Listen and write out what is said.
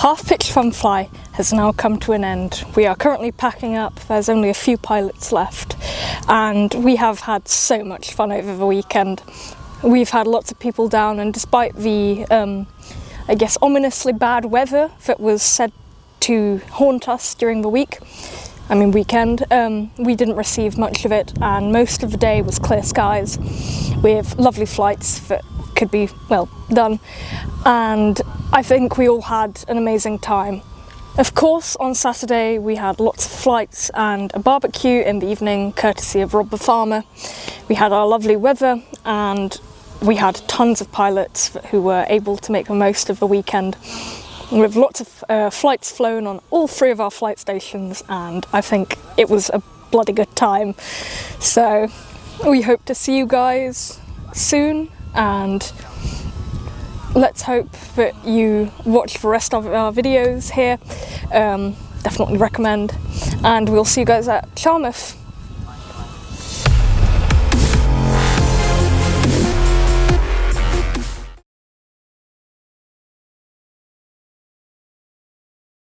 Half Pitch Fun Fly has now come to an end. We are currently packing up. There's only a few pilots left, and we have had so much fun over the weekend. We've had lots of people down, and despite the I guess ominously bad weather that was said to haunt us during the weekend, we didn't receive much of it, and most of the day was clear skies with lovely flights that could be, well, done, and I think we all had an amazing time. Of course, on Saturday we had lots of flights and a barbecue in the evening, courtesy of Rob the Farmer. We had our lovely weather, and we had tons of pilots who were able to make the most of the weekend, with lots of flights flown on all 3 of our flight stations, and I think it was a bloody good time. So we hope to see you guys soon, and let's hope that you watch the rest of our videos here. Definitely recommend, and we'll see you guys at Charmouth.